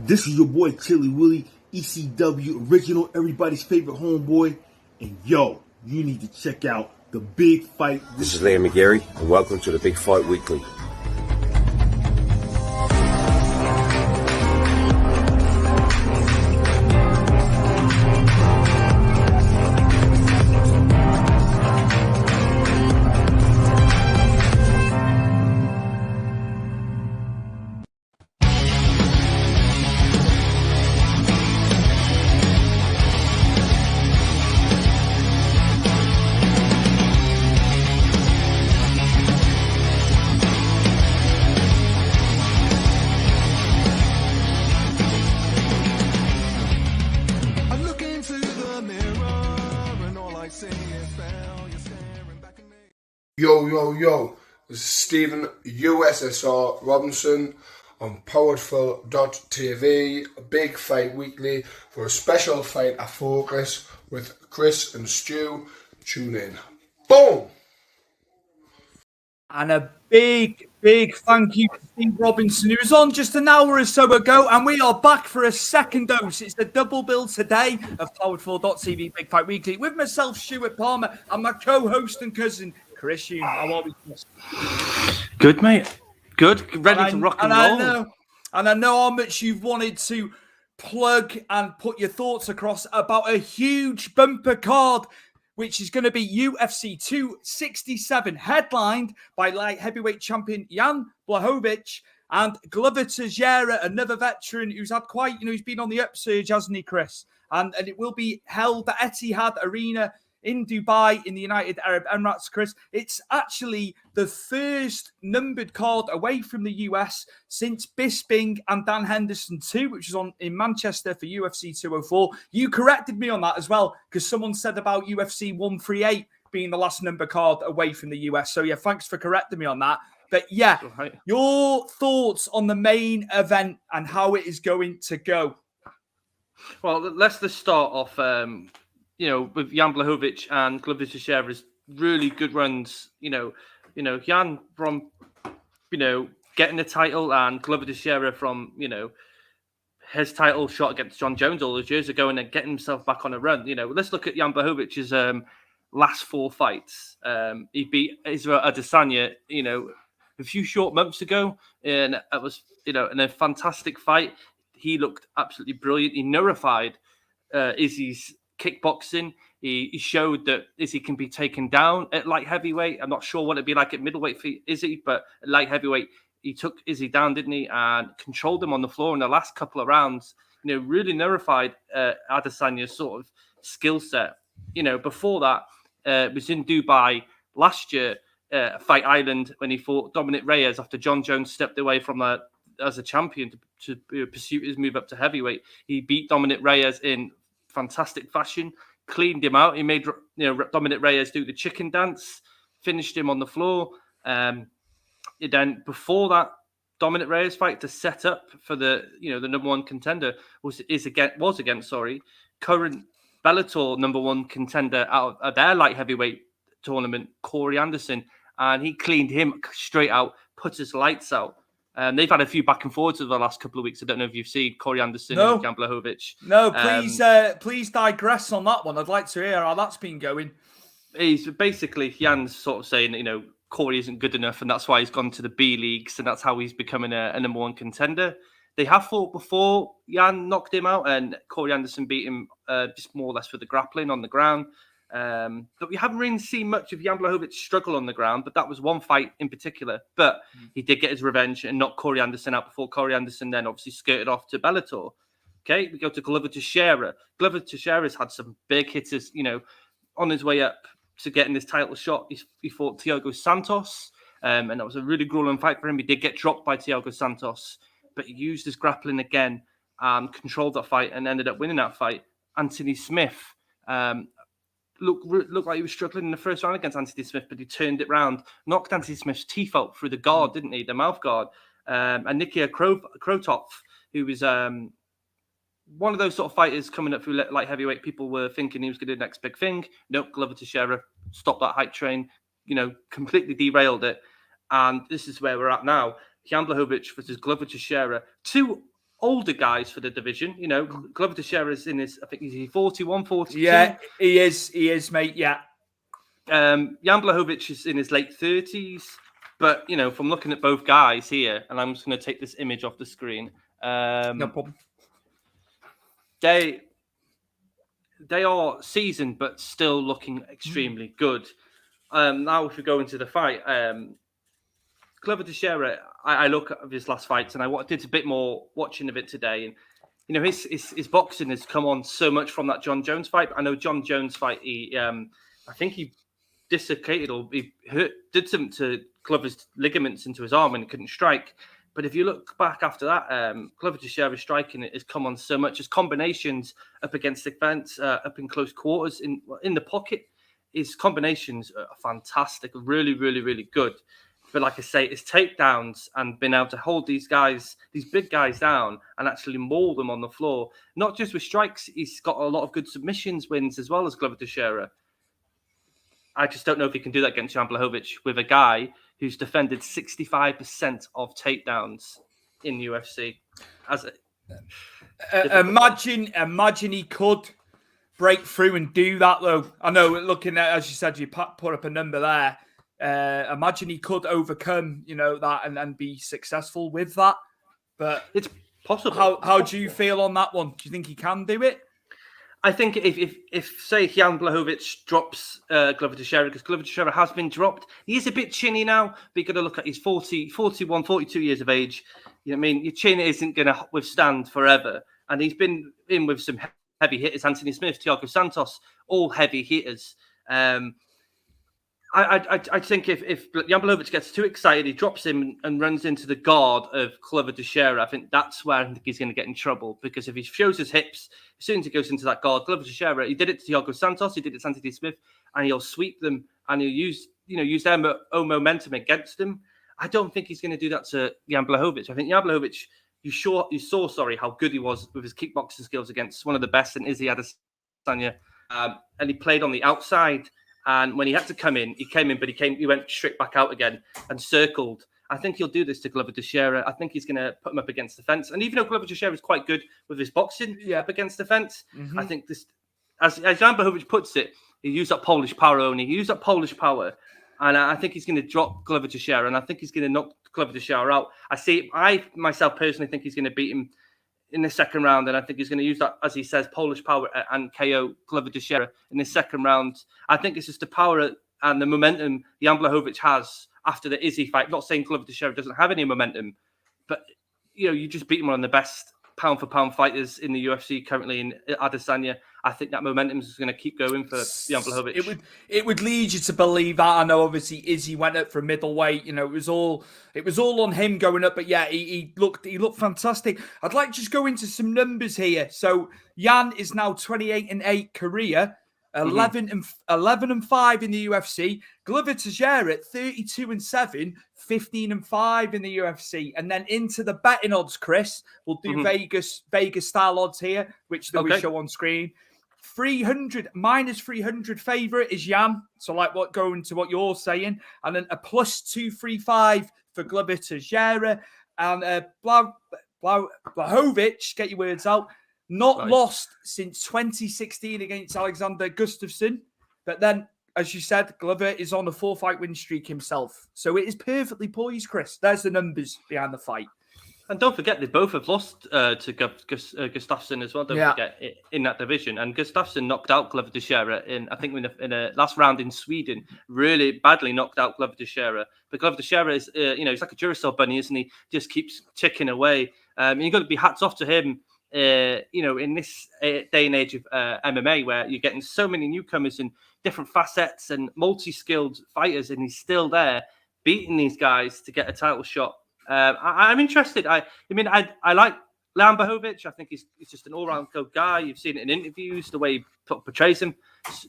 This is your boy Chili Willie, ECW original, everybody's favorite homeboy. And yo, you need to check out the Big Fight. This is Liam McGee, and welcome to the Big Fight Weekly. Yo, this is Stephen USSR Robinson on Powerful.tv, a Big Fight Weekly for a special fight at Focus with Chris and Stu. Tune in. Boom! And a big thank you to Steve Robinson, who was on just an hour or so ago, and we are back for a second dose. It's the double bill today of Powerful.tv Big Fight Weekly with myself, Stuart Palmer, and my co-host and cousin, Chris Hume. How are we? Good, mate. Good. Ready to rock and roll. I know how much you've wanted to plug and put your thoughts across about a huge bumper card, which is going to be UFC 267, headlined by light heavyweight champion Jan Błachowicz and Glover Teixeira, another veteran who's had quite, he's been on the upsurge, hasn't he, Chris? And it will be held at Etihad Arena in Dubai, in the United Arab Emirates, Chris. It's actually the first numbered card away from the US since Bisping and Dan Henderson 2, which was on in Manchester for UFC 204. You corrected me on that as well, because someone said about UFC 138 being the last number card away from the US. So, yeah, thanks for correcting me on that. But, yeah, your thoughts on the main event and how it is going to go? Well, let's just start off... with Jan Błachowicz and Glover Teixeira's really good runs. Jan from, getting the title, and Glover Teixeira from, his title shot against John Jones all those years ago and then getting himself back on a run. Let's look at Jan Blachowicz last four fights. He beat Israel Adesanya, a few short months ago, and it was, in a fantastic fight. He looked absolutely brilliant. He nullified Izzy's kickboxing. He showed that Izzy can be taken down at light heavyweight. I'm not sure what it'd be like at middleweight for Izzy, but at light heavyweight, he took Izzy down, didn't he? And controlled him on the floor in the last couple of rounds. Really nullified Adesanya's sort of skill set. Before that, it was in Dubai last year, Fight Island, when he fought Dominic Reyes after John Jones stepped away from as a champion to pursue his move up to heavyweight. He beat Dominic Reyes in fantastic fashion, cleaned him out. He made Dominic Reyes do the chicken dance, finished him on the floor. Then before that Dominic Reyes fight to set up for the number one contender was against current Bellator number one contender out of their light heavyweight tournament, Corey Anderson, and he cleaned him straight out, put his lights out. They've had a few back and forwards over the last couple of weeks. I don't know if you've seen Corey Anderson and Jan Blachowicz. No, please digress on that one. I'd like to hear how that's been going. He's basically, Jan's sort of saying, Corey isn't good enough, and that's why he's gone to the B leagues, and that's how he's becoming a number one contender. They have fought before. Jan knocked him out, and Corey Anderson beat him just more or less for the grappling on the ground. But we haven't really seen much of Jan Blachowicz struggle on the ground, but that was one fight in particular. But he did get his revenge and knocked Corey Anderson out before Corey Anderson then obviously skirted off to Bellator. Okay, we go to Glover Teixeira. Glover Teixeira's had some big hitters, on his way up to getting this title shot. He fought Thiago Santos, and that was a really grueling fight for him. He did get dropped by Thiago Santos, but he used his grappling again and controlled that fight and ended up winning that fight. Anthony Smith, looked like he was struggling in the first round against Anthony Smith, but he turned it round, knocked Anthony Smith's teeth out through the guard, didn't he? The mouth guard. And Nikia Krotov, who was one of those sort of fighters coming up through light heavyweight. People were thinking he was going to do the next big thing. Nope, Glover Teixeira stopped that hype train, completely derailed it. And this is where we're at now. Jan Blachowicz versus Glover Teixeira. Two older guys for the division. You know, Glover Teixeira is in his, I think he's 41, 42. Yeah, he is, mate. Yeah. Jan Błachowicz is in his late 30s. But, you know, from looking at both guys here, and I'm just going to take this image off the screen. No problem. They are seasoned, but still looking extremely good. Now, if we go into the fight, Glover Teixeira, I look at his last fights, and I did a bit more watching of it today. And, you know, his boxing has come on so much from that John Jones fight. I know John Jones fight, I think he dislocated or he did something to Glover's ligaments into his arm and he couldn't strike. But if you look back after that, Glover Teixeira's striking it has come on so much. His combinations up against the fence, up in close quarters, in the pocket, his combinations are fantastic, really, really, really good. But like I say, his takedowns and being able to hold these big guys down and actually maul them on the floor, not just with strikes, he's got a lot of good submissions wins as well as Glover Teixeira. I just don't know if he can do that against Jan Błachowicz with a guy who's defended 65% of takedowns in UFC. Imagine he could break through and do that, though. I know, looking at, as you said, you put up a number there. Imagine he could overcome, you know, that and be successful with that. But it's possible. How do you feel on that one? Do you think he can do it? I think if say Jan Błachowicz drops Glover Teixeira, because Glover Teixeira has been dropped, he is a bit chinny now, but you've got to look at his 41, 42 years of age. You know what I mean? Your chin isn't going to withstand forever. And he's been in with some heavy hitters, Anthony Smith, Thiago Santos, all heavy hitters. I think if Jan Błachowicz gets too excited, he drops him and runs into the guard of Glover Teixeira. I think that's where I think he's going to get in trouble, because if he shows his hips, as soon as he goes into that guard, Glover Teixeira, he did it to Thiago Santos, he did it to Anthony Smith, and he'll sweep them and he'll use their own momentum against them. I don't think he's going to do that to Jan Błachowicz. I think Jan Błachowicz, you saw how good he was with his kickboxing skills against one of the best in Izzy Adesanya, and he played on the outside. And when he had to come in, he came in, but he went straight back out again and circled. I think he'll do this to Glover Teixeira. I think he's going to put him up against the fence. And even though Glover Teixeira is quite good with his boxing up against the fence, I think this, as Jan Błachowicz puts it, he used that Polish power only. He used that Polish power. And I think he's going to drop Glover Teixeira. And I think he's going to knock Glover Teixeira out. I myself personally think he's going to beat him in the second round, and I think he's going to use that, as he says, Polish power and KO Glover Teixeira in the second round. I think it's just the power and the momentum Jan Błachowicz has after the Izzy fight. Not saying Glover Teixeira doesn't have any momentum, but you just beat him one of the best pound for pound fighters in the UFC currently in Adesanya. I think that momentum is going to keep going for Jan Błachowicz. It would lead you to believe that. I know, obviously, Izzy went up for middleweight. You know, it was all on him going up. But yeah, he looked fantastic. I'd like to just go into some numbers here. So Jan is now 28-8 career, 11-5 in the UFC. Glover Teixeira at 32-7, 15-5 in the UFC. And then into the betting odds, Chris. We'll do Vegas style odds here, which we show on screen. 300 minus 300 favorite is Jan. So going to what you're saying, and then a plus 235 for Glover Teixeira, and Błachowicz, get your words out, not lost since 2016 against Alexander Gustafsson. But then, as you said, Glover is on a 4-fight win streak himself. So it is perfectly poised, Chris. There's the numbers behind the fight. And don't forget, they both have lost to Gustafsson as well. Don't forget, in that division. And Gustafsson knocked out Glover Teixeira in a last round in Sweden. Really badly knocked out Glover Teixeira. But Glover Teixeira is, he's like a Duracell bunny, isn't he? Just keeps ticking away. You've got to be hats off to him. In this day and age of MMA, where you're getting so many newcomers and different facets and multi-skilled fighters, and he's still there beating these guys to get a title shot. I'm interested. I like Jan Błachowicz. I think he's just an all-round good guy. You've seen it in interviews, the way he portrays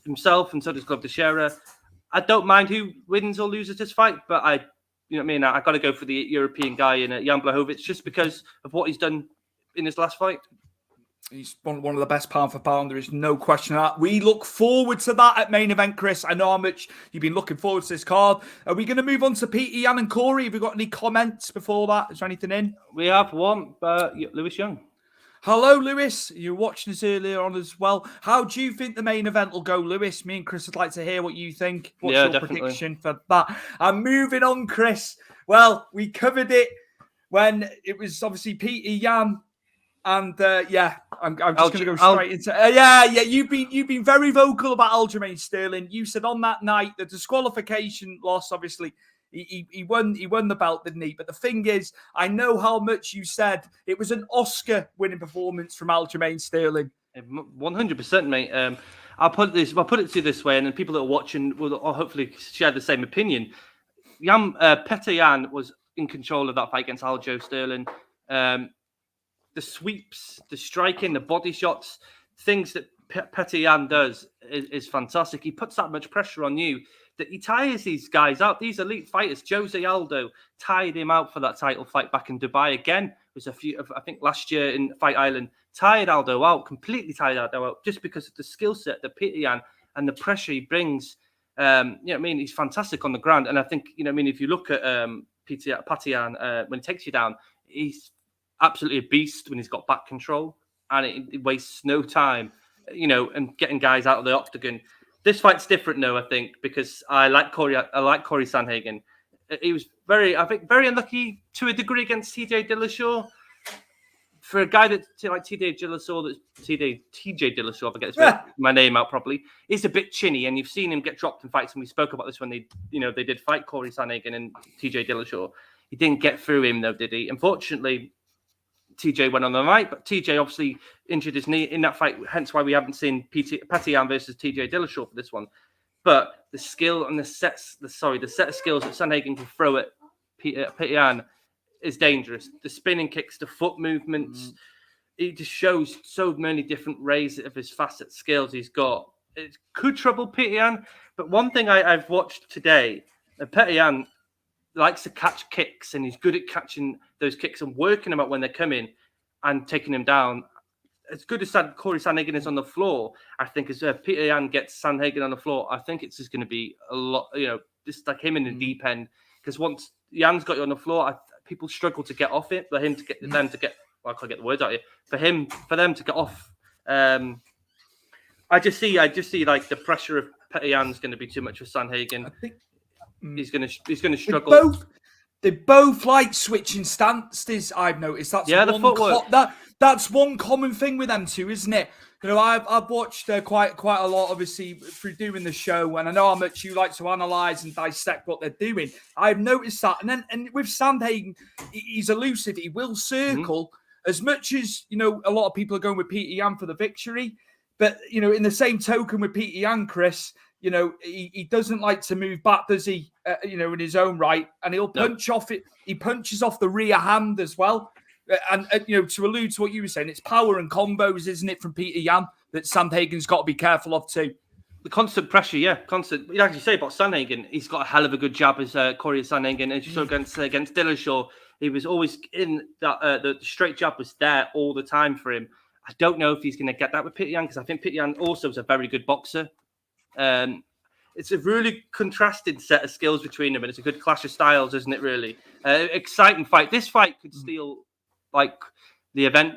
himself, and so does Glover Teixeira. I don't mind who wins or loses this fight, but I got to go for the European guy in Jan Błachowicz just because of what he's done in his last fight. He's one of the best pound for pound. There is no question of that. We look forward to that at main event, Chris. I know how much you've been looking forward to this card. Are we going to move on to Peter Yan and Corey? Have we got any comments before that? Is there anything in? We have one, Lewis Young. Hello, Lewis. You were watching us earlier on as well. How do you think the main event will go, Lewis? Me and Chris would like to hear what you think. What's your definitely. prediction for that? And moving on, Chris. Well, we covered it when it was obviously Peter Yan. And I'm just going to go straight into You've been very vocal about Aljamain Sterling. You said on that night the disqualification loss. Obviously, he won the belt, didn't he? But the thing is, I know how much you said it was an Oscar-winning performance from Aljamain Sterling. 100%, mate. I'll put it to you this way, and then people that are watching will hopefully share the same opinion. Petr Yan was in control of that fight against Aljo Sterling. The sweeps, the striking, the body shots, things that Petr Yan does is fantastic. He puts that much pressure on you that he tires these guys out. These elite fighters, Jose Aldo tired him out for that title fight back in Dubai again. It was I think last year in Fight Island, tired Aldo out, completely tired Aldo out, just because of the skill set that Petr Yan and the pressure he brings. He's fantastic on the ground. And I think, if you look at Petr Yan, when he takes you down, he's absolutely a beast when he's got back control, and it wastes no time, and getting guys out of the octagon. This fight's different, though, I think, because I like Corey Sandhagen. He was very unlucky to a degree against TJ Dillashaw. For a guy like TJ Dillashaw, TJ Dillashaw, if I get my name out properly, is a bit chinny, and you've seen him get dropped in fights, and we spoke about this when they did fight Corey Sandhagen and TJ Dillashaw. He didn't get through him, though, did he? Unfortunately, TJ went on the right, but TJ obviously injured his knee in that fight, hence why we haven't seen Petr Yan versus TJ Dillashaw for this one. But the skill and the set of skills that Sandhagen can throw at Petr Yan is dangerous. The spinning kicks, the foot movements, it just shows so many different ways of his facet skills he's got. It could trouble Petr Yan, but one thing I've watched today, Petr Yan likes to catch kicks, and he's good at catching those kicks and working them out when they're coming and taking him down. As good as Corey Sandhagen is on the floor, I think as Petr Yan gets Sandhagen on the floor, I think it's just going to be a lot, just like him in the deep end. Because once Yan's got you on the floor, people struggle to get off it. For him to get them to get, I can't get the words out here. For them to get off, I just see like the pressure of Petr Yan's going to be too much for Sandhagen. I think he's going to struggle. They both like switching stances. I've noticed that's the footwork. That's one common thing with them two, isn't it? I've watched quite a lot, obviously, through doing the show, and I know how much you like to analyze and dissect what they're doing. I've noticed that, and with Sandhagen, he's elusive. He will circle as much as a lot of people are going with Petr Yan for the victory, but in the same token with Petr Yan, Chris. He doesn't like to move back, does he? In his own right, and he'll punch off it. He punches off the rear hand as well. And to allude to what you were saying, it's power and combos, isn't it, from Petr Yan that Sandhagen's got to be careful of too. The constant pressure, constant. Like you say about Sandhagen, he's got a hell of a good jab as Corey Sandhagen. As you saw against Dillashaw, he was always in that. The straight jab was there all the time for him. I don't know if he's going to get that with Petr Yan, because I think Petr Yan also is a very good boxer. It's a really contrasted set of skills between them, and it's a good clash of styles, isn't it? Really exciting fight. This fight could steal the event.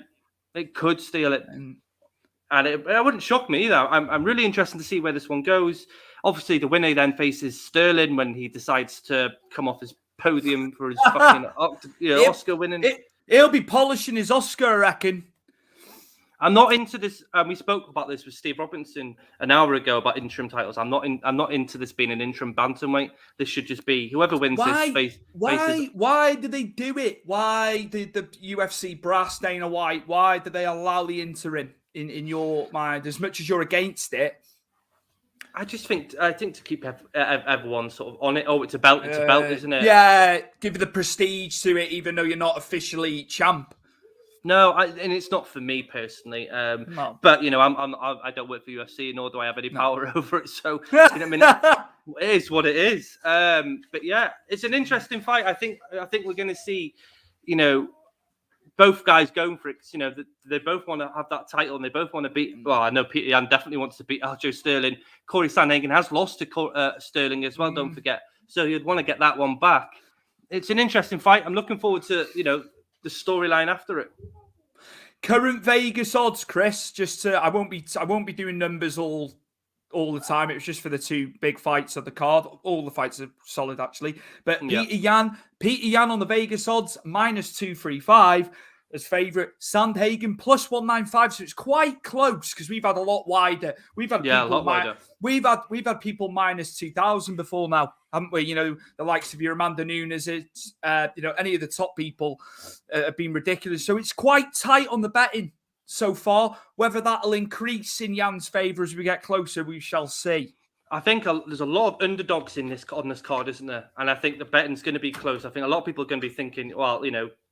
It could steal it, and it wouldn't shock me either. I'm really interested to see where this one goes. Obviously, the winner then faces Sterling when he decides to come off his podium for his fucking Oscar winning. He'll be polishing his Oscar, I reckon. I'm not into this. We spoke about this with Steve Robinson an hour ago about interim titles. I'm not into this being an interim bantamweight. This should just be whoever wins this faces. Why did they do it? Why did the UFC brass, Dana White? Why did they allow the interim in your mind? As much as you're against it, I think to keep everyone sort of on it. Oh, it's a belt, isn't it? Yeah, give the prestige to it, even though you're not officially champ. No, and it's not for me personally. No. But I don't work for UFC, nor do I have any power over it. So it is what it is. But yeah, it's an interesting fight. I think we're going to see, both guys going for it. 'Cause, they both want to have that title and they both want to beat. Well, I know Peter Yan definitely wants to beat Aljo Sterling. Corey Sandhagen has lost to Sterling as well. Don't forget. So he'd want to get that one back. It's an interesting fight. I'm looking forward to the storyline after it. Current Vegas odds, Chris. I won't be doing numbers all the time. It was just for the two big fights of the card. All the fights are solid, actually. But Peter Yan on the Vegas odds, -235 as favourite. Sandhagen +195. So it's quite close because we've had a lot wider. We've had a lot wider. We've had people -2,000 before now, haven't we? The likes of your Amanda Nunes, any of the top people have been ridiculous. So it's quite tight on the betting so far. Whether that'll increase in Jan's favour as we get closer, we shall see. I think there's a lot of underdogs on this card, isn't there? And I think the betting's going to be close. I think a lot of people are going to be thinking, well,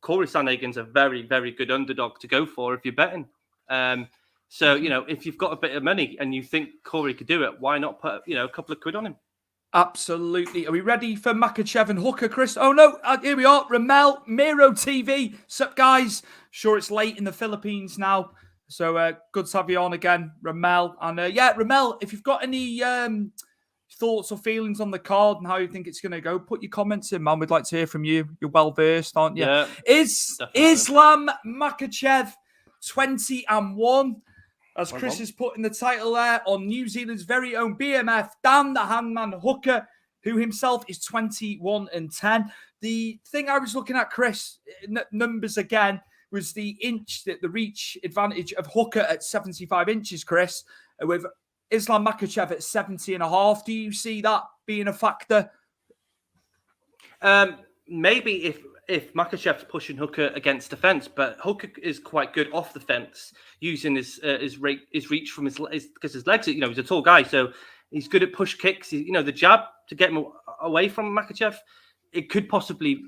Corey Sandhagen's a very, very good underdog to go for if you're betting. So, if you've got a bit of money and you think Corey could do it, why not put, a couple of quid on him? Absolutely. Are we ready for Makhachev and Hooker, Chris? Oh, no. Here we are. Ramel, Miro TV. Sup, guys? Sure, it's late in the Philippines now. So good to have you on again, Ramel. And Ramel, if you've got any thoughts or feelings on the card and how you think it's going to go, put your comments in, man. We'd like to hear from you. You're well-versed, aren't you? Yeah, Islam Makhachev 20-1. As Chris has put in the title there, on New Zealand's very own BMF, Dan the Handman Hooker, who himself is 21-10. The thing I was looking at, Chris, numbers again, was the reach advantage of Hooker at 75 inches, Chris, with Islam Makhachev at 70.5. Do you see that being a factor? Maybe if Makhachev's pushing Hooker against the fence, but Hooker is quite good off the fence, using his reach from his legs. He's a tall guy, so he's good at push kicks. The jab to get him away from Makhachev, it could possibly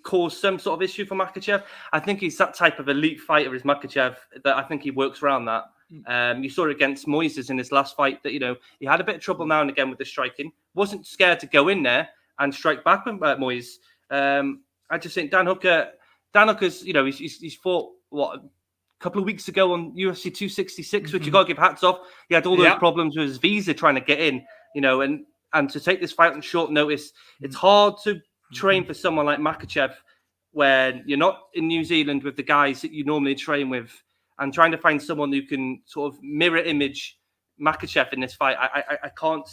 cause some sort of issue for Makhachev. I think he's that type of elite fighter as Makhachev that I think he works around that. You saw it against Moises in his last fight that, he had a bit of trouble now and again with the striking. Wasn't scared to go in there and strike back with Moises. I just think Dan Hooker's, he's fought, a couple of weeks ago on UFC 266, which you got to give hats off. He had all those problems with his visa trying to get in, and to take this fight on short notice, it's hard to train for someone like Makhachev when you're not in New Zealand with the guys that you normally train with, and trying to find someone who can sort of mirror image Makhachev in this fight. I can't.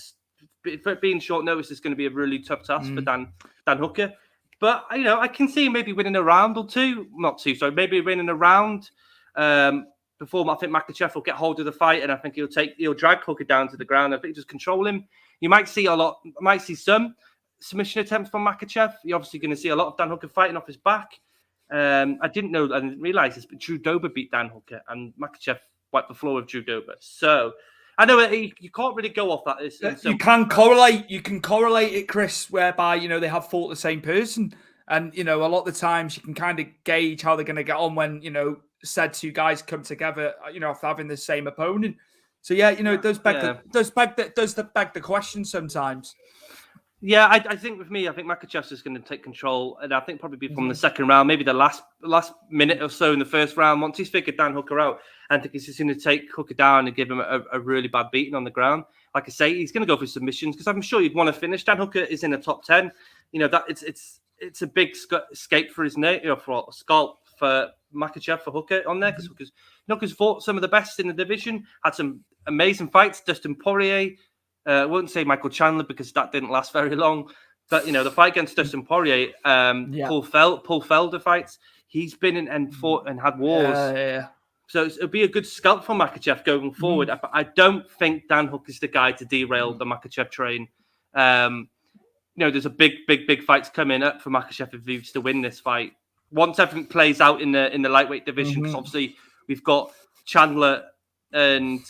For being short notice, is going to be a really tough task for Dan Hooker. But I can see him maybe winning a round or two. Maybe winning a round before I think Makhachev will get hold of the fight, and I think he'll drag Hooker down to the ground. I think he'll just control him. You might see some submission attempts from Makhachev. You're obviously going to see a lot of Dan Hooker fighting off his back. I didn't realize this, but Drew Dober beat Dan Hooker, and Makhachev wiped the floor with Drew Dober. So I know you can't really go off that. You can correlate. You can correlate it, Chris, whereby they have fought the same person, and a lot of the times you can kind of gauge how they're going to get on when said two guys come together. After having the same opponent. So it does beg the question sometimes. Yeah, I think with me, I think Makhachev's is going to take control, and I think probably from the second round, maybe the last minute or so in the first round. Once he's figured Dan Hooker out, I think he's just going to take Hooker down and give him a really bad beating on the ground. Like I say, he's going to go for submissions because I'm sure you'd want to finish. Dan Hooker is in the top 10. That it's a big escape for his for scalp for Makhachev for Hooker on there because Hooker's fought some of the best in the division, had some amazing fights. Dustin Poirier. I wouldn't say Michael Chandler because that didn't last very long. But, the fight against Dustin Poirier, Paul Felder fights, he's been in and fought and had wars. Yeah. So it'll be a good scalp for Makhachev going forward. I don't think Dan Hooker's the guy to derail the Makhachev train. There's a big fights coming up for Makhachev if he was to win this fight. Once everything plays out in the lightweight division, because obviously we've got Chandler and...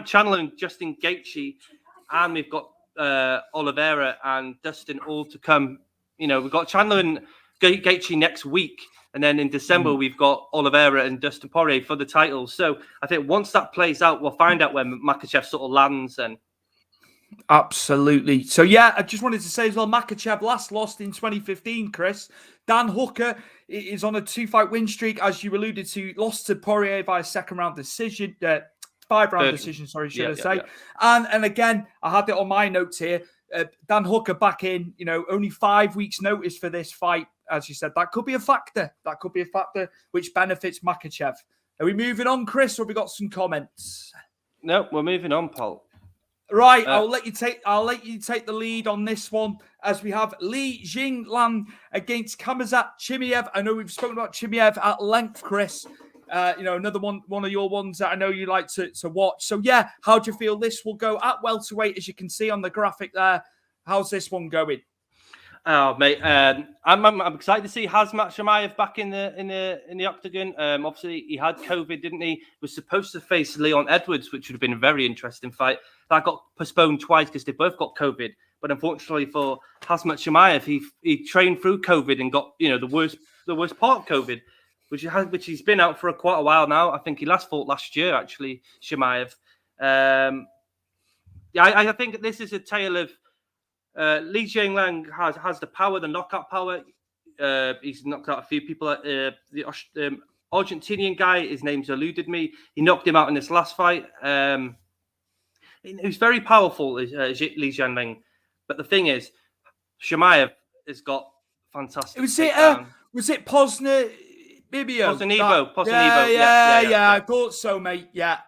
Chandler and Justin Gaethje, and we've got Oliveira and Dustin all to come. We've got Chandler and Gaethje next week, and then in December we've got Oliveira and Dustin Poirier for the titles. So I think once that plays out, we'll find out when Makhachev sort of lands. And Absolutely. So, yeah, I just wanted to say as well, Makachev last lost in 2015, Chris. Dan Hooker is on a 2-fight win streak, as you alluded to. Lost to Poirier by a second-round decision. 5-round decision, sorry, should I say. Yeah. And again, I had it on my notes here. Dan Hooker back in, only 5 weeks notice for this fight. As you said, that could be a factor. That could be a factor which benefits Makachev. Are we moving on, Chris, or have we got some comments? No, we're moving on, Paul. Right, I'll let you take the lead on this one, as we have Li Jingliang against Khamzat Chimaev. I know we've spoken about Chimaev at length, Chris. Another one of your ones that I know you like to watch. So yeah, how do you feel this will go at welterweight? As you can see on the graphic there, how's this one going? Oh mate, I'm excited to see Khamzat Chimaev back in the octagon. Obviously he had COVID, didn't he? Was supposed to face Leon Edwards, which would have been a very interesting fight. That got postponed twice because they both got COVID. But unfortunately for Khamzat Chimaev, he trained through COVID and got the worst part of COVID, which he's been out for quite a while now. I think he last fought last year actually, Chimaev. I think this is a tale of Li Jingliang has the power, the knockout power. He's knocked out a few people. The Argentinian guy, his name's eluded me. He knocked him out in this last fight. He was very powerful, Li Jingliang. But the thing is, Chimaev has got fantastic. Was it Posner? Posner-Evo. Yeah, I thought so, mate. Yeah,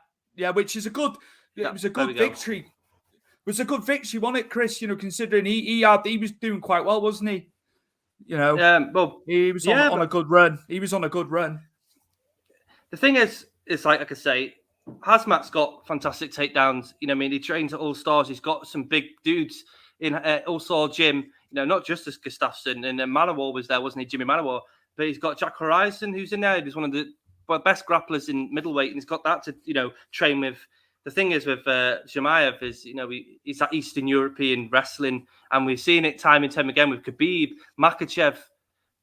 which is a good. It was a good victory. It was a good victory, wasn't it, Chris? Considering he was doing quite well, wasn't he? He was on a good run. He was on a good run. The thing is, it's like I say, Khamzat's got fantastic takedowns. He trains at All Stars. He's got some big dudes in All Star gym. Not just as Gustafsson, and Manowar was there, wasn't he? Jimmy Manowar. But he's got Jack Horizon, who's in there. He's one of the best grapplers in middleweight, and he's got that to train with. The thing is with Chimaev is he's that Eastern European wrestling, and we've seen it time and time again with Khabib, Makachev.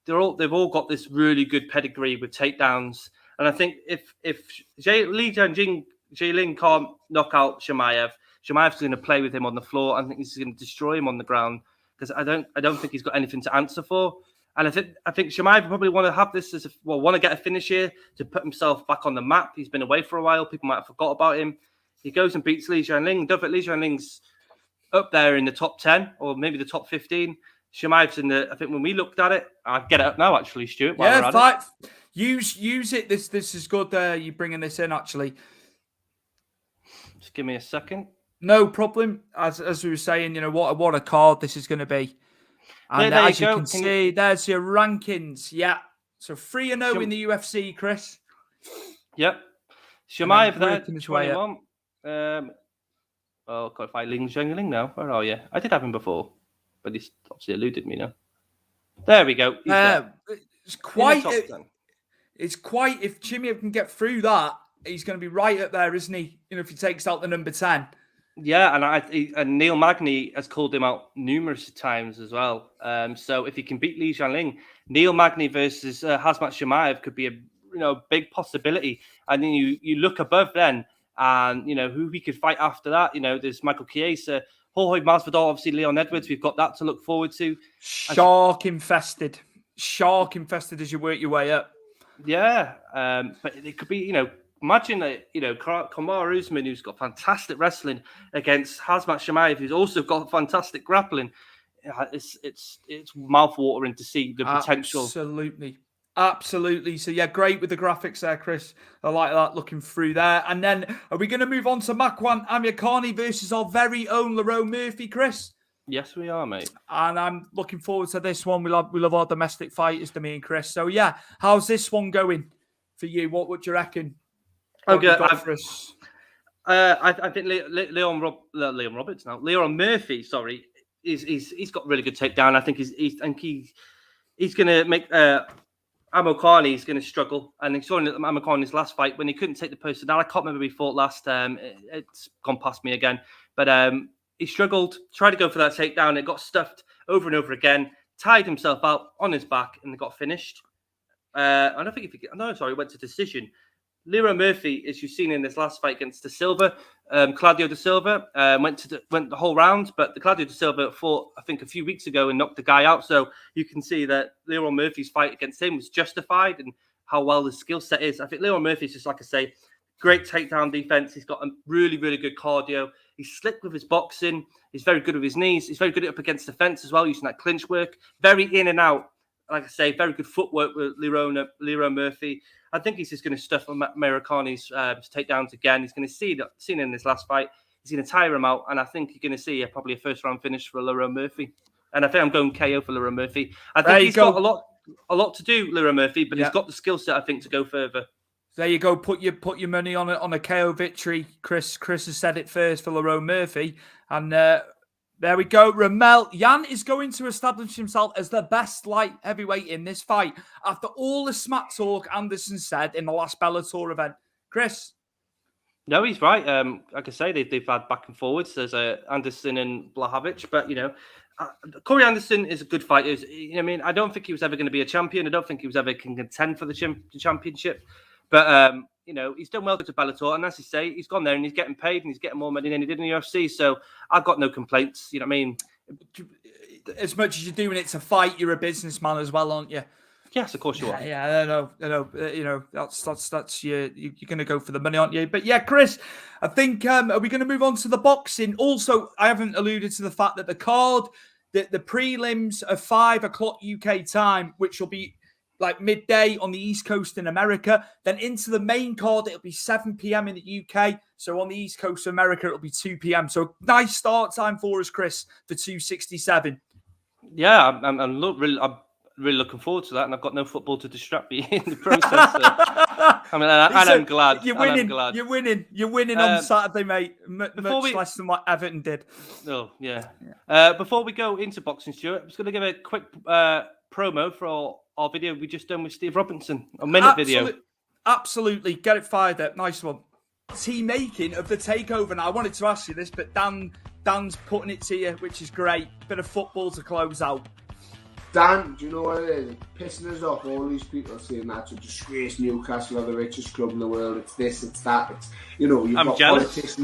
They've all got this really good pedigree with takedowns, and I think if Li Jingliang can't knock out Chimaev, Chimaev's going to play with him on the floor. I think he's going to destroy him on the ground because I don't think he's got anything to answer for. And I think Chimaev probably want to have this want to get a finish here to put himself back on the map. He's been away for a while. People might have forgot about him. He goes and beats Li Jingliang. Li Jingliang's up there in the top 10 or maybe the top 15. Chimaev's in the. I think when we looked at it, I'll get it up now. Actually, Stuart. Use it. This is good. You bringing this in actually. Just give me a second. No problem. As we were saying, what a card this is going to be. And there as you you go. can see, there's your rankings. Yeah. So 3-0 in the UFC, Chris. Yep. Chimaev there, working his way 21. Can't find Li Jingliang now. Where are you? I did have him before, but he's obviously eluded me now. There we go. It's quite. If Chimaev can get through that, he's going to be right up there, isn't he? If he takes out the number 10. Yeah, and Neil Magny has called him out numerous times as well. So if he can beat Li Jingliang, Neil Magny versus Khamzat Chimaev could be a big possibility. And then you look above then, and who we could fight after that. There's Michael Chiesa, Jorge Masvidal, obviously Leon Edwards. We've got that to look forward to. Shark infested as you work your way up. Yeah, but it could be Imagine that, Kamaru Usman, who's got fantastic wrestling, against Khamzat Chimaev, who's also got fantastic grappling. It's mouth-watering to see the potential. Absolutely. So, yeah, great with the graphics there, Chris. I like that, looking through there. And then, are we going to move on to Makwan Amirkhani versus our very own Lerone Murphy, Chris? Yes, we are, mate. And I'm looking forward to this one. We love our domestic fighters, to me and Chris. So, yeah, how's this one going for you? What would you reckon? Okay, I think Leon Murphy. Sorry, he's got really good takedown. I think he's going to make Amirkhani is going to struggle. And he saw in Amirkhani's last fight when he couldn't take the personnel. I can't remember who he fought last. It's gone past me again. But he struggled, tried to go for that takedown. It got stuffed over and over again. Tied himself out on his back and got finished. I don't think he went to decision. Leroy Murphy, as you've seen in this last fight against De Silva, Claudio De Silva went the whole round, but the Claudio De Silva fought, I think, a few weeks ago and knocked the guy out. So you can see that Leroy Murphy's fight against him was justified and how well his skill set is. I think Leroy Murphy's just, like I say, great takedown defense. He's got a really, really good cardio. He's slick with his boxing. He's very good with his knees. He's very good up against the fence as well, using that clinch work. Very in and out. Like I say, very good footwork with Leroy Murphy. I think he's just going to stuff Americani's takedowns again. He's going to see in this last fight. He's going to tire him out, and I think you're going to see probably a first-round finish for Leroy Murphy. And I think I'm going KO for Leroy Murphy. I think he's got a lot to do, Leroy Murphy, but he's got the skill set, I think, to go further. There you go. Put your money on a KO victory. Chris has said it first for Leroy Murphy, and there we go. Ramel, Jan is going to establish himself as the best light heavyweight in this fight after all the smack talk Anderson said in the last Bellator event. Chris? No, he's right. Like I say, they've had back and forwards. There's Anderson and Błachowicz, but, Corey Anderson is a good fighter. I don't think he was ever going to be a champion. I don't think he was ever going to contend for the championship. But, he's done well to Bellator. And as you say, he's gone there and he's getting paid and he's getting more money than he did in the UFC. So I've got no complaints. You know what I mean? As much as you're doing it to fight, you're a businessman as well, aren't you? Yes, of course you are. Yeah, I know. That's you're going to go for the money, aren't you? But yeah, Chris, I think, are we going to move on to the boxing? Also, I haven't alluded to the fact that the card, the prelims are 5 o'clock UK time, which will be like midday on the East Coast in America. Then into the main card, it'll be 7 p.m. in the UK. So on the East Coast of America, it'll be 2 p.m. So nice start time for us, Chris, for 267. Yeah, I'm really looking forward to that, and I've got no football to distract me in the process. So. I'm glad. You're winning. You're winning on Saturday, mate. Much less than what Everton did. Oh, yeah. Before we go into boxing, Stuart, I'm just going to give a quick promo for our video we just done with Steve Robinson, a minute video. Absolutely. Get it fired up. Nice one. Team making of the takeover. Now, I wanted to ask you this, but Dan's putting it to you, which is great. Bit of football to close out. Dan, do you know what it is? It's pissing us off, all these people saying that's a disgrace, Newcastle are the richest club in the world, it's this, it's that, it's, you've got jealous.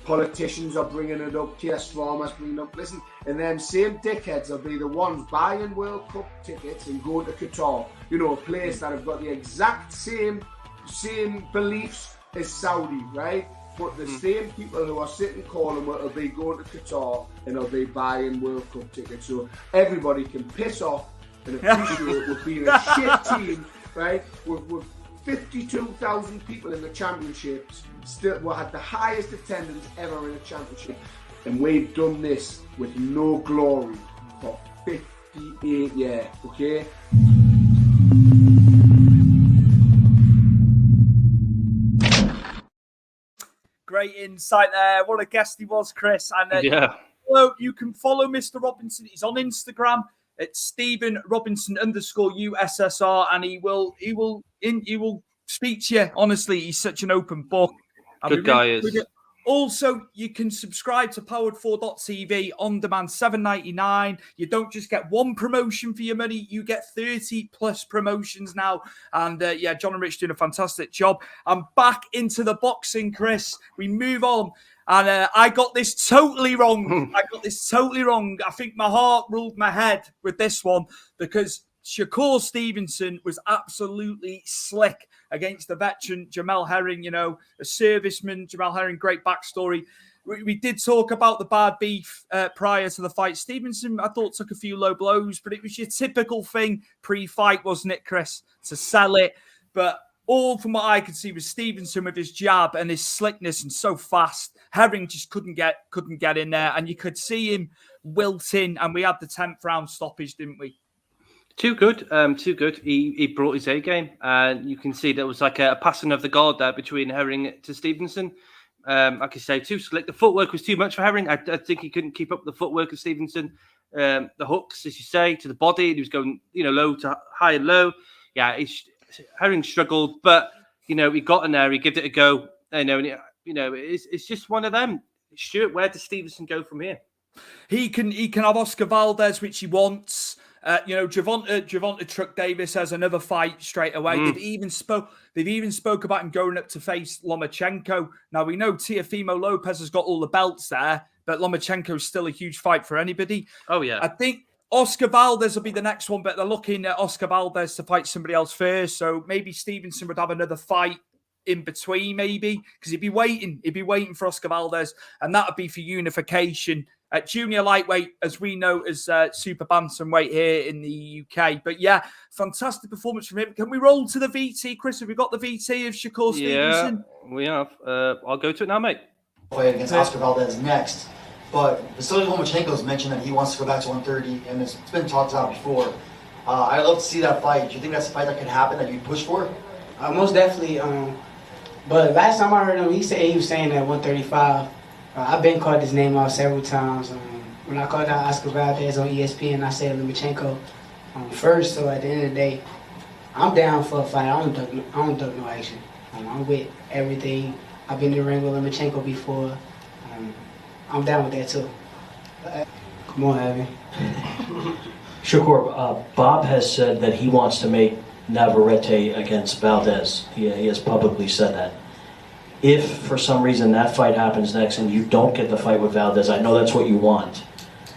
Politicians are bringing it up, TS Farmers bringing it up, listen, and them same dickheads will be the ones buying World Cup tickets and going to Qatar, a place that have got the exact same beliefs as Saudi, right? But the same people who are sitting calling will be going to Qatar and will be buying World Cup tickets. So everybody can piss off and appreciate we're being a shit team, right? With 52,000 people in the championships. Still, we had the highest attendance ever in a championship. And we've done this with no glory for 58 years, okay? Great insight there. What a guest he was, Chris. And you can follow Mr. Robinson. He's on Instagram at Stephen Robinson _USSR, and he will speak to you. Honestly, he's such an open book. Good guy is. Also, you can subscribe to Powered4.tv on demand, $7.99. You don't just get one promotion for your money, you get 30 plus promotions now. And John and Rich doing a fantastic job. I'm back into the boxing, Chris. We move on. And I got this totally wrong. I think my heart ruled my head with this one because Shakur Stevenson was absolutely slick against the veteran Jamel Herring, a serviceman. Jamel Herring, great backstory. We did talk about the bad beef prior to the fight. Stevenson, I thought, took a few low blows, but it was your typical thing pre-fight, wasn't it, Chris, to sell it? But all from what I could see was Stevenson with his jab and his slickness and so fast. Herring just couldn't get in there, and you could see him wilting, and we had the 10th round stoppage, didn't we? Too good. He brought his A game, and you can see there was like a passing of the guard there between Herring to Stevenson. Like I say, too slick. The footwork was too much for Herring. I think he couldn't keep up the footwork of Stevenson. The hooks, as you say, to the body. He was going, low to high and low. Yeah, Herring struggled, but he got in there. He gave it a go. It's just one of them. Stuart, where does Stevenson go from here? He can have Oscar Valdez, which he wants. Gervonta Truck Davis has another fight straight away. They've even spoke about him going up to face Lomachenko. Now we know Teofimo Lopez has got all the belts there, but Lomachenko is still a huge fight for anybody. Oh yeah, I think Oscar Valdez will be the next one, but they're looking at Oscar Valdez to fight somebody else first. So maybe Stevenson would have another fight in between, maybe, because he'd be waiting for Oscar Valdez, and that would be for unification at junior lightweight, as we know as super bantamweight here in the UK. But yeah, fantastic performance from him. Can we roll to the VT, Chris? Have we got the VT of Shakur Stevenson? Yeah, we have. I'll go to it now, mate. Fight against Oscar Valdez next, but Vasily Lomachenko's mentioned that he wants to go back to 130, and it's been talked about before. I'd love to see that fight. Do you think that's a fight that could happen that you'd push for? Most definitely. But last time I heard him, he was saying that 135. I've been called his name out several times. When I called out Oscar Valdez on ESPN, I said Lomachenko first. So at the end of the day, I'm down for a fight. I don't duck no action. I'm with everything. I've been in the ring with Lomachenko before. I'm down with that too. Come on, Abby. Shakur, Bob has said that he wants to make Navarrete against Valdez. He has publicly said that. If for some reason that fight happens next and you don't get the fight with Valdez, I know that's what you want,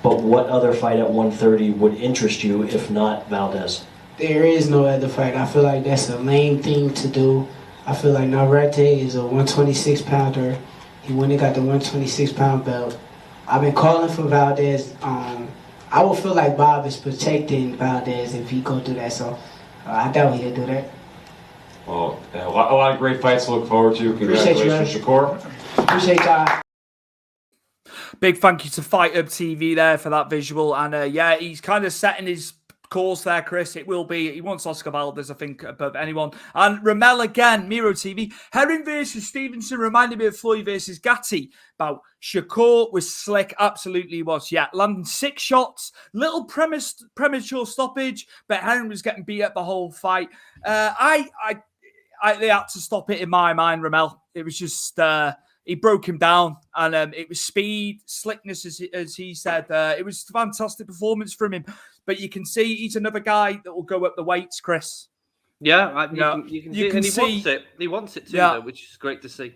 but what other fight at 130 would interest you if not Valdez? There is no other fight. I feel like that's a lame thing to do. I feel like Navarrete is a 126-pounder. He went and got the 126-pound belt. I've been calling for Valdez. I would feel like Bob is protecting Valdez if he go do that, so I doubt he'll do that. Well, a lot of great fights to look forward to. Congratulations, Shakur. Appreciate y'all. Big thank you to Fight Up TV there for that visual. And yeah, he's kind of setting his course there, Chris. It will be, he wants Oscar Valdez, I think, above anyone. And Ramel again, Miro TV. Herring versus Stevenson reminded me of Floyd versus Gatti. About Shakur was slick, absolutely was. Yeah, landing 6 shots, little premature stoppage, but Herring was getting beat up the whole fight. They had to stop it in my mind, Ramel. It was just, he broke him down, and it was speed, slickness, as he said. It was a fantastic performance from him. But you can see he's another guy that will go up the weights, Chris. Yeah, you can see, and he wants it. He wants it too, though, which is great to see.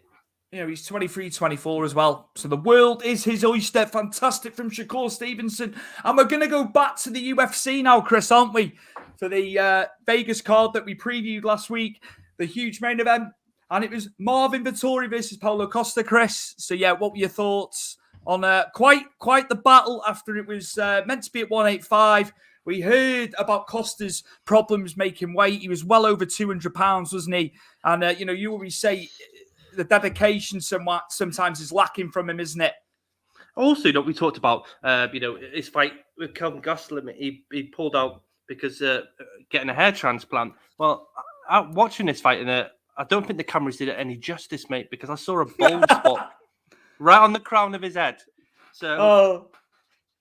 You know, he's 23, 24 as well. So the world is his oyster. Fantastic from Shakur Stevenson. And we're going to go back to the UFC now, Chris, aren't we? For the Vegas card that we previewed last week. The huge main event. And it was Marvin Vettori versus Paulo Costa, Chris. So, yeah, what were your thoughts on quite the battle after it was meant to be at 185? We heard about Costa's problems making weight. He was well over 200 pounds, wasn't he? And, you always say the dedication sometimes is lacking from him, isn't it? Also, we talked about, his fight with Kelvin Gustling. He pulled out because getting a hair transplant. Well, watching this fight, I don't think the cameras did it any justice, mate, because I saw a bald spot right on the crown of his head. So,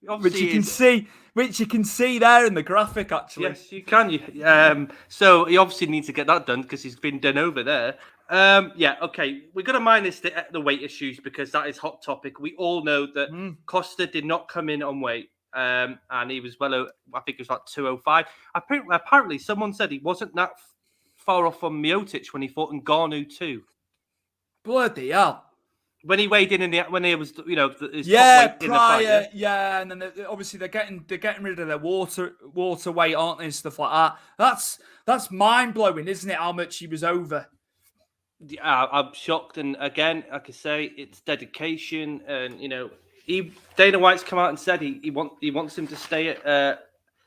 which you can see there in the graphic, actually. Yes, you can. So he obviously needs to get that done because he's been done over there. Okay. We're going to minus the weight issues because that is hot topic. We all know that Costa did not come in on weight. And he was I think it was like 205. Apparently, someone said he wasn't that far off from Miocic when he fought Ngannou too. Bloody hell. When he weighed in when he was, his top weight prior, in the fight, and then obviously they're getting rid of their water weight, aren't they, and stuff like that. That's mind blowing, isn't it? How much he was over. Yeah, I'm shocked, and again, like I say, it's dedication, and Dana White's come out and said he wants him to stay at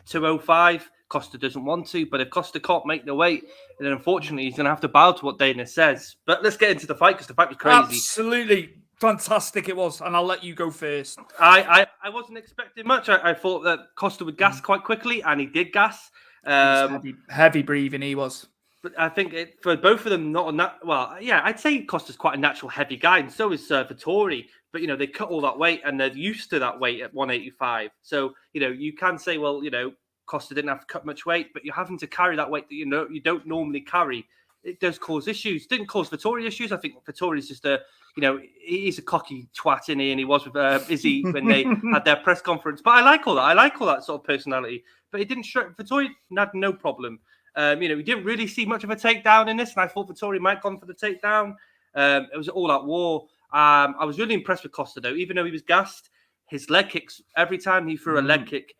205. Costa doesn't want to, but if Costa can't make the weight, then unfortunately he's going to have to bow to what Dana says. But let's get into the fight because the fight was crazy. Absolutely fantastic it was, and I'll let you go first. I wasn't expecting much. I thought that Costa would gas quite quickly, and he did gas. Heavy breathing he was. But I think for both of them, not on that. Well, yeah, I'd say Costa's quite a natural heavy guy, and so is Vettori. But they cut all that weight, and they're used to that weight at 185. So you can say, well, Costa didn't have to cut much weight, but you're having to carry that weight that you don't normally carry. it does cause issues. Didn't cause Vettori issues. I think Vettori's just he's a cocky twat, isn't he? And he was with Izzy when they had their press conference. But I like all that. I like all that sort of personality. But it didn't. Vettori had no problem. We didn't really see much of a takedown in this, and I thought Vettori might have gone for the takedown. It was all out war. I was really impressed with Costa, though. Even though he was gassed, his leg kicks, every time he threw a leg kick,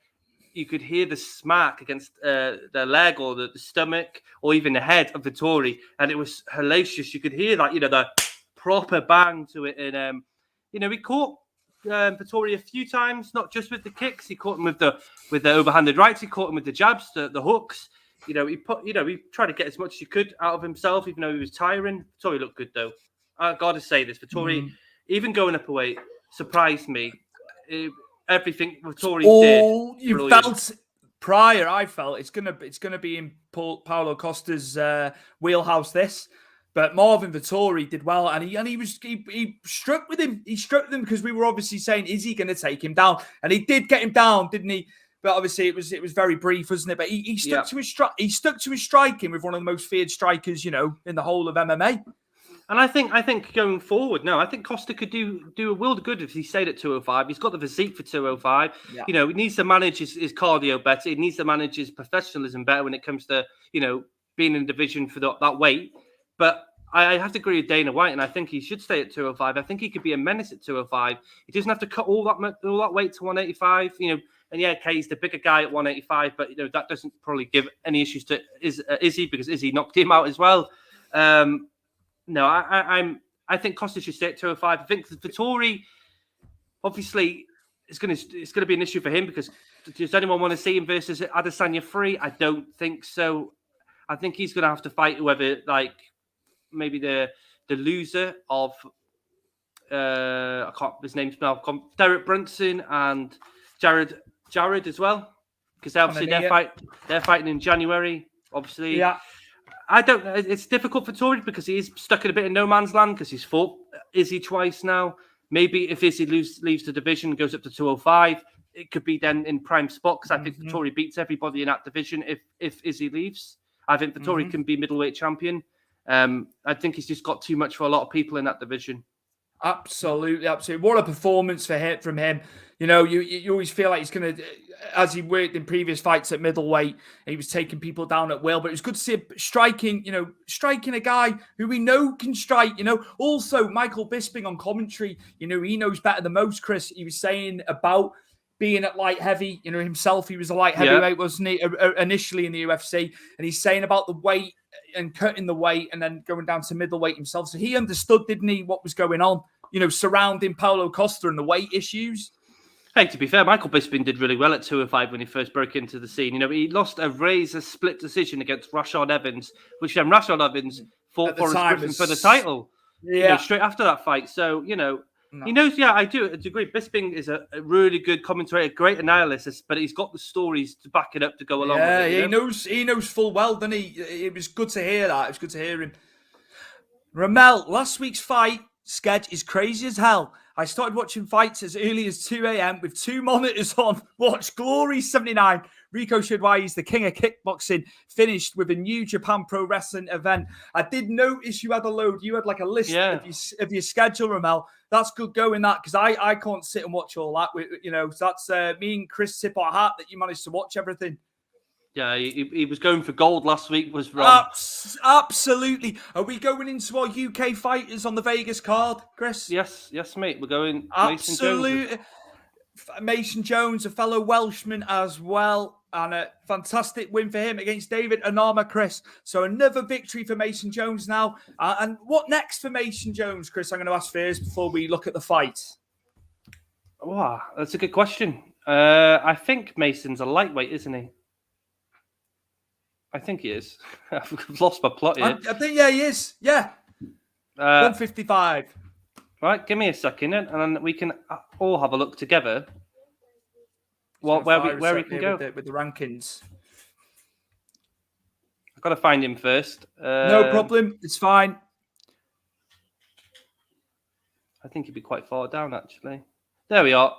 you could hear the smack against the leg or the stomach or even the head of Vettori, and it was hellacious. You could hear that, the proper bang to it. And, he caught Vettori a few times, not just with the kicks. He caught him with the overhanded rights. He caught him with the jabs, the hooks. He tried to get as much as he could out of himself, even though he was tiring. Vettori looked good, though. I got to say this. Vettori, even going up a weight, surprised me. Everything Vettori did. You felt prior. I felt it's gonna be in Paulo Costa's wheelhouse. This, but Marvin Vettori did well, and he struck with him. He struck with him because we were obviously saying, is he going to take him down? And he did get him down, didn't he? But obviously it was very brief, wasn't it? But he stuck to his strike. He stuck to his striking with one of the most feared strikers, in the whole of MMA. And I think going forward now, I think Costa could do a world of good if he stayed at 205. He's got the physique for 205. Yeah. He needs to manage his cardio better. He needs to manage his professionalism better when it comes to, being in the division for that weight. But I have to agree with Dana White, and I think he should stay at 205. I think he could be a menace at 205. He doesn't have to cut all that weight to 185. And okay, he's the bigger guy at 185, but that doesn't probably give any issues to Izzy because Izzy knocked him out as well. No, I think Costa should stay at 205. I think Vettori, obviously, it's going to be an issue for him because does anyone want to see him versus Adesanya 3? I don't think so. I think he's going to have to fight whoever, like maybe the loser of his name's now Derek Brunson and Jared as well, because obviously they're fighting in January. Obviously, yeah. I don't. It's difficult for Vettori because he is stuck in a bit of no man's land because he's fought Izzy twice now. Maybe if Izzy leaves the division, goes up to 205, it could be then in prime spot because I think Vettori beats everybody in that division if Izzy leaves. I think Vettori can be middleweight champion. I think he's just got too much for a lot of people in that division. Absolutely. What a performance from him. You always feel like he's going to, as he worked in previous fights at middleweight, he was taking people down at will. But it was good to see him striking a guy who we know can strike. Also Michael Bisping on commentary. He knows better than most. Chris, he was saying about being at light heavy. Himself, he was a light heavyweight, wasn't he? Initially in the UFC, and he's saying about the weight and cutting the weight and then going down to middleweight himself. So he understood, didn't he, what was going on, surrounding Paulo Costa and the weight issues. Hey, to be fair, Michael Bisping did really well at 205 when he first broke into the scene. He lost a razor split decision against Rashad Evans, which then Rashad Evans fought Forrest Griffin for the title. Yeah, straight after that fight. So, he knows. Yeah, I do agree. Bisping is a really good commentator, great analysis, but he's got the stories to back it up to go along with it. He knows full well, doesn't he? It was good to hear that. It was good to hear him. Ramel, last week's fight schedule is crazy as hell. I started watching fights as early as 2 a.m. with 2 monitors on. Watched Glory 79. Rico showed why he's the king of kickboxing. Finished with a New Japan Pro Wrestling event. I did notice you had a load. You had like a list of your schedule, Ramel. That's good going, that, because I can't sit and watch all that. So that's me and Chris tip our hat that you managed to watch everything. Yeah, he was going for gold last week, was wrong. Absolutely. Are we going into our UK fighters on the Vegas card, Chris? Yes, mate. We're going absolutely. Mason Jones, a fellow Welshman as well, and a fantastic win for him against David Anama, Chris. So another victory for Mason Jones now. And what next for Mason Jones, Chris? I'm going to ask first before we look at the fight. Wow, that's a good question. I think Mason's a lightweight, isn't he? I think he is. I've lost my plot here. I think, he is. Yeah. 155. Right, give me a second, and then we can all have a look together. Where we can go with the rankings. I've got to find him first. No problem. It's fine. I think he'd be quite far down, actually. There we are.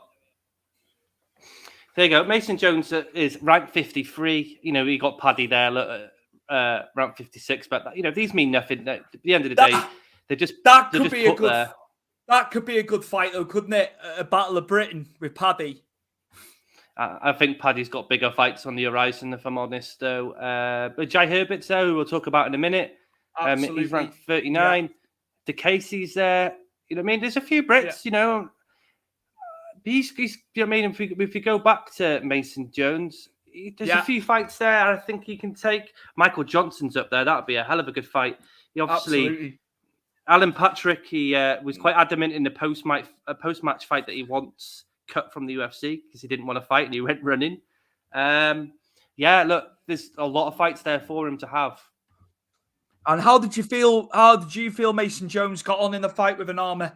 There you go. Mason Jones is ranked 53. He got Paddy there. Look, round 56. But these mean nothing. At the end of the day, they're just That could be a good fight, though, couldn't it? A Battle of Britain with Paddy. I think Paddy's got bigger fights on the horizon, if I'm honest, though. But Jai Herbert's there, who we'll talk about in a minute. He's ranked 39. The Casey's there. There's a few Brits, He's if we go back to Mason Jones, there's a few fights there I think he can take. Michael Johnson's up there. That would be a hell of a good fight. Obviously, Alan Patrick, he was quite adamant in the post-match fight that he wants cut from the UFC because he didn't want to fight and he went running. Look, there's a lot of fights there for him to have. And how did you feel Mason Jones got on in the fight with Anama?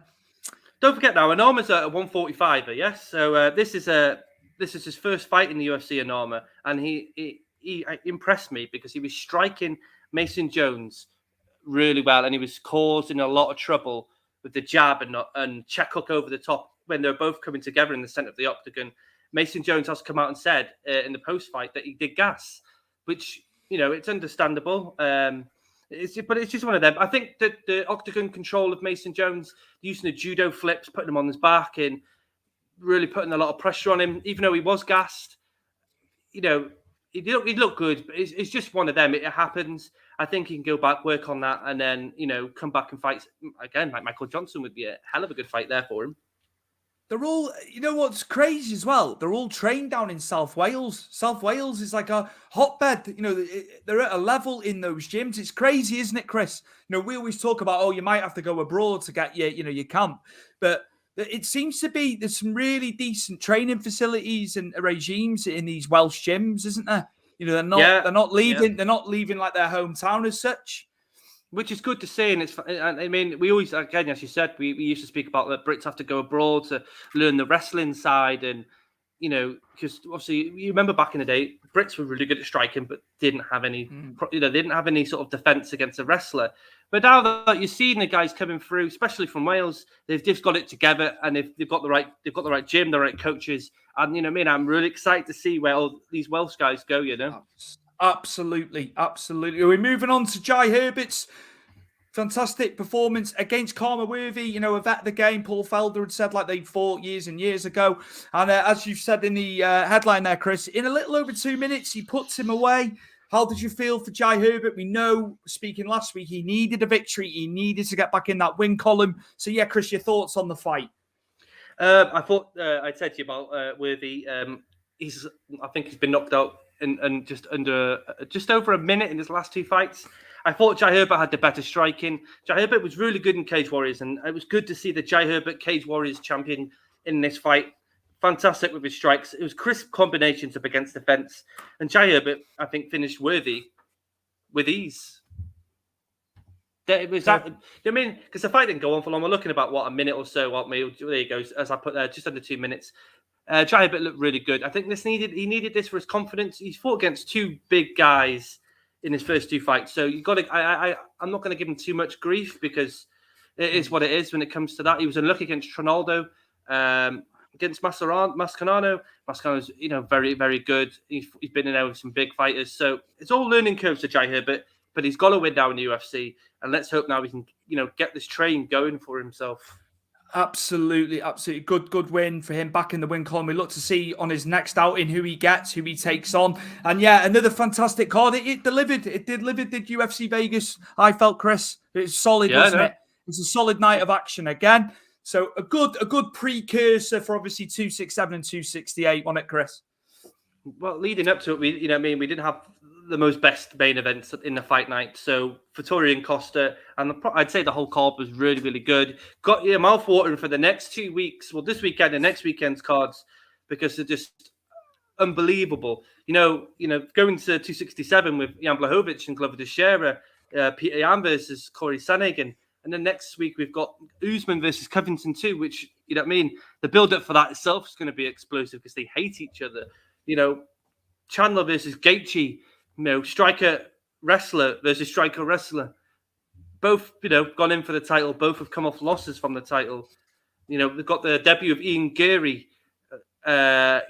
Don't forget now, Anama's a 145er, yes? So this is his first fight in the UFC, Anama, and he impressed me because he was striking Mason Jones really well, and he was causing a lot of trouble with the jab and check hook over the top when they were both coming together in the center of the octagon. Mason Jones has come out and said in the post-fight that he did gas, which, it's understandable. But it's just one of them. I think that the octagon control of Mason Jones, using the judo flips, putting him on his back and really putting a lot of pressure on him, even though he was gassed, he looked good. But it's just one of them. It happens. I think he can go back, work on that, and then, come back and fight again. Like Michael Johnson would be a hell of a good fight there for him. They're all, what's crazy as well? They're all trained down in South Wales. South Wales is like a hotbed. They're at a level in those gyms. It's crazy, isn't it, Chris? We always talk about, you might have to go abroad to get your camp. But it seems to be there's some really decent training facilities and regimes in these Welsh gyms, isn't there? They're not leaving. They're not leaving like their hometown as such. Which is good to see, and we always, again, as you said, we used to speak about that Brits have to go abroad to learn the wrestling side, and because obviously you remember back in the day, Brits were really good at striking, but didn't have any, they didn't have any sort of defense against a wrestler. But now that you're seeing the guys coming through, especially from Wales, they've just got it together, and they've got the right gym, the right coaches, and I'm really excited to see where all these Welsh guys go. Absolutely. We're moving on to Jai Herbert's fantastic performance against Karma Worthy. A vet of the game. Paul Felder had said they fought years and years ago. And as you've said in the headline there, Chris, in a little over 2 minutes, he puts him away. How did you feel for Jai Herbert? We know, speaking last week, he needed a victory. He needed to get back in that win column. So, Chris, your thoughts on the fight? I thought I said to you about Worthy. I think he's been knocked out in just over a minute in his last two fights. I thought Jai Herbert had the better striking. Jai Herbert was really good in Cage Warriors, and it was good to see the Jai Herbert Cage Warriors champion in this fight. Fantastic with his strikes. It was crisp combinations up against the fence, and Jai Herbert, I think, finished Worthy with ease. Because the fight didn't go on for long. We're looking about a minute or so. There you go. As I put there, just under 2 minutes. Jai Herbert looked really good. I think he needed this for his confidence. He's fought against two big guys in his first two fights, so you got to. I'm not going to give him too much grief because it is what it is when it comes to that. He was unlucky against Trinaldo, against Mascherano. Mascherano's very, very good. He's been in there with some big fighters, so it's all learning curves to Jai Herbert. But he's got to win now in the UFC, and let's hope now we can get this train going for himself. Absolutely. Good win for him back in the win column. We look to see on his next outing who he gets, who he takes on. And another fantastic card. It delivered. It delivered, did UFC Vegas. I felt, Chris. It's solid, wasn't it? It's a solid night of action again. So a good precursor for obviously 267 and 268 on it, Chris. Well, leading up to it, we didn't have the most best main events in the fight night. So Vettori and Costa, and I'd say the whole card was really, really good. Got your mouth watering for the next 2 weeks. Well, this weekend and next weekend's cards, because they're just unbelievable. Going to 267 with Jan Błachowicz and Glover Teixeira, Peter Yan versus Corey Sandhagen. And then next week we've got Usman versus Covington too, which, the build-up for that itself is going to be explosive because they hate each other. Chandler versus Gaethje, striker wrestler versus striker wrestler. Both, gone in for the title. Both have come off losses from the title. We've got the debut of Ian Gary. Next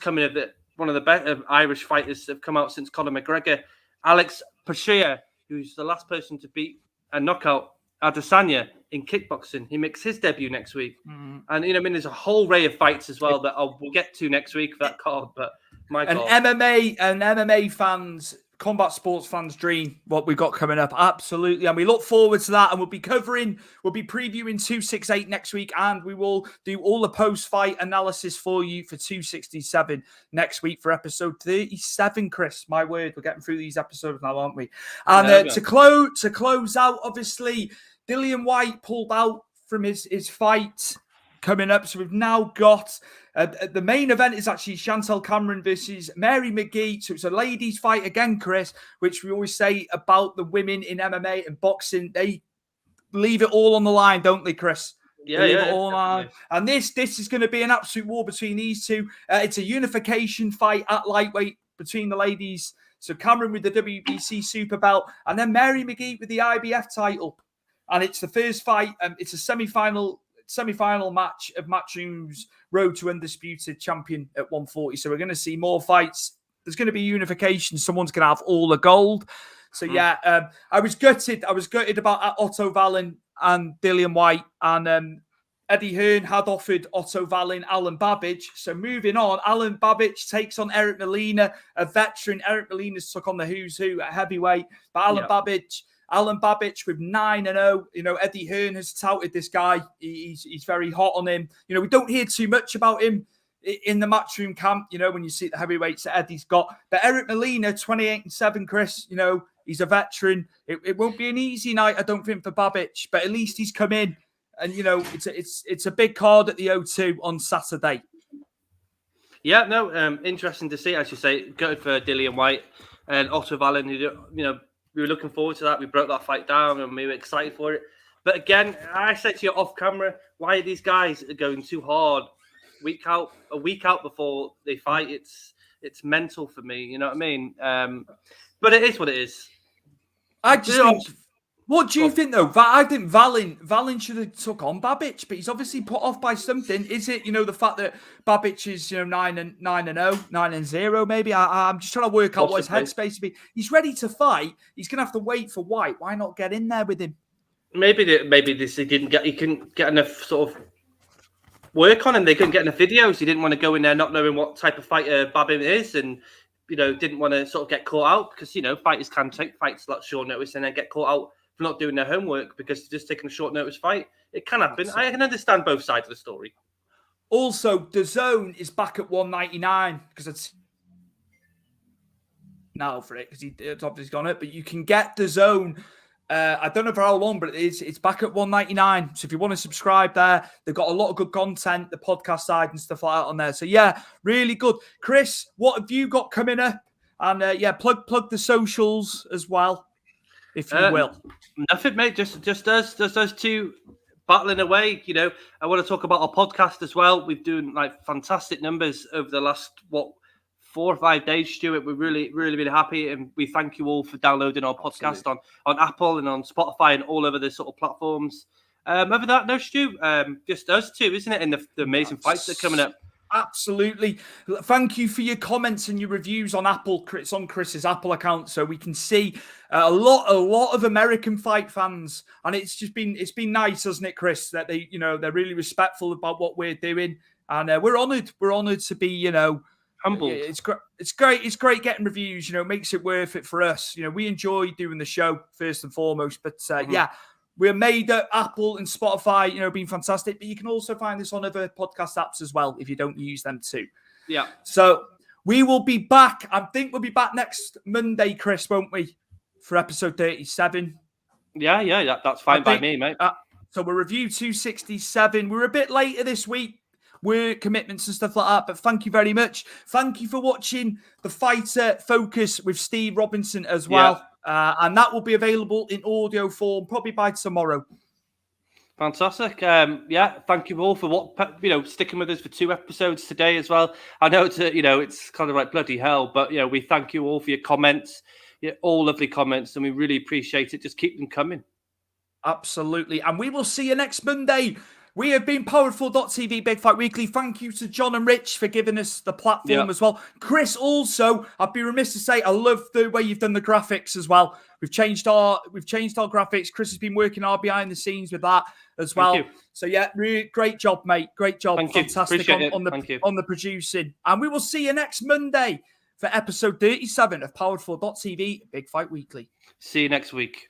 coming of it, one of the better Irish fighters that have come out since Conor McGregor. Alex Teixeira, who's the last person to beat and knock out Adesanya in kickboxing. He makes his debut next week. And, there's a whole array of fights as well that we'll get to next week for that card. But my God. MMA fans, combat sports fans dream what we've got coming up. Absolutely. And we look forward to that. And we'll be previewing 268 next week. And we will do all the post-fight analysis for you for 267 next week for episode 37, Chris. My word, we're getting through these episodes now, aren't we? And to close out, obviously, Dillian Whyte pulled out from his fight coming up. So we've now got the main event is actually Chantel Cameron versus Mary Mcgee. So it's a ladies' fight again, Chris, which we always say about the women in MMA and boxing. They leave it all on the line, don't they, Chris? Yeah, all on. And this is going to be an absolute war between these two. It's a unification fight at lightweight between the ladies. So Cameron with the WBC super belt, and then Mary Mcgee with the IBF title. And it's the first fight. It's a semi-final match of Matchroom's road to undisputed champion at 140. So we're going to see more fights. There's going to be unification. Someone's going to have all the gold. So I was gutted. I was gutted about Otto Wallin and Dillian Whyte. And Eddie Hearn had offered Otto Wallin Alan Babich. So moving on, Alan Babich takes on Eric Molina, a veteran. Eric Molina's took on the who's who at heavyweight. But Alan Babich with 9-0. Eddie Hearn has touted this guy. He's very hot on him. We don't hear too much about him in the Matchroom camp, when you see the heavyweights that Eddie's got. But Eric Molina, 28-7, Chris, he's a veteran. It won't be an easy night, I don't think, for Babich, but at least he's come in. And, it's a big card at the O2 on Saturday. Yeah, no, interesting to see, as you say. Good for Dillian Whyte and Otto Wallin, we were looking forward to that. We broke that fight down and we were excited for it. But again, I said to you off camera, why are these guys going too hard a week out before they fight? It's mental for me, you know what I mean? But it is what it is. What do you think, though? I think Wallin should have took on Babich, but he's obviously put off by something. Is it, the fact that Babich is, 9-0, 9-0, maybe? I'm just trying to work out what his headspace to be. He's ready to fight. He's going to have to wait for Whyte. Why not get in there with him? Maybe he couldn't get enough sort of work on him. They couldn't get enough videos. He didn't want to go in there not knowing what type of fighter Babich is, and didn't want to sort of get caught out because fighters can take fights a lot short notice and then get caught out for not doing their homework because they're just taking a short notice fight. It can happen. I can understand both sides of the story. Also, DAZN is back at 199 because it's now for it because it's obviously gone up, but you can get DAZN. I don't know for how long, but it's back at 199. So if you want to subscribe there, they've got a lot of good content, the podcast side and stuff like that on there. So yeah, really good. Chris, what have you got coming up? And plug the socials as well, if you will. Nothing, mate. Just us two battling away. I want to talk about our podcast as well. We've done fantastic numbers over the last 4 or 5 days, Stuart. We're really, really, really happy, and we thank you all for downloading our podcast on Apple and on Spotify and all over the sort of platforms. Over that, no, Stu, just us two, isn't it? And the amazing fights that are coming up. Absolutely. Thank you for your comments and your reviews on Apple. It's on Chris's Apple account, so we can see a lot of American fight fans, and it's been nice, hasn't it, Chris? That they're really respectful about what we're doing, and we're honoured. We're honoured to be humbled. It's great. It's great getting reviews. It makes it worth it for us. We enjoy doing the show first and foremost, but we're made at Apple and Spotify, being fantastic. But you can also find this on other podcast apps as well if you don't use them too. Yeah. So we will be back. I think we'll be back next Monday, Chris, won't we? For episode 37. Yeah. That's fine by me, mate. So we'll review 267. We're a bit later this week. Work commitments and stuff like that. But thank you very much. Thank you for watching the Fighter Focus with Steve Robinson as well. Yeah. And that will be available in audio form probably by tomorrow. Fantastic. Thank you all for sticking with us for 2 episodes today as well. I know it's kind of like bloody hell, but we thank you all for your comments. All lovely comments, and we really appreciate it. Just keep them coming. Absolutely. And we will see you next Monday We have been Powerful.tv Big Fight Weekly. Thank you to John and Rich for giving us the platform as well. Chris, also, I'd be remiss to say I love the way you've done the graphics as well. We've changed our graphics. Chris has been working hard behind the scenes with that as well. So yeah, really great job, mate. Great job. Fantastic on the producing. And we will see you next Monday for episode 37 of Powerful.tv Big Fight Weekly. See you next week.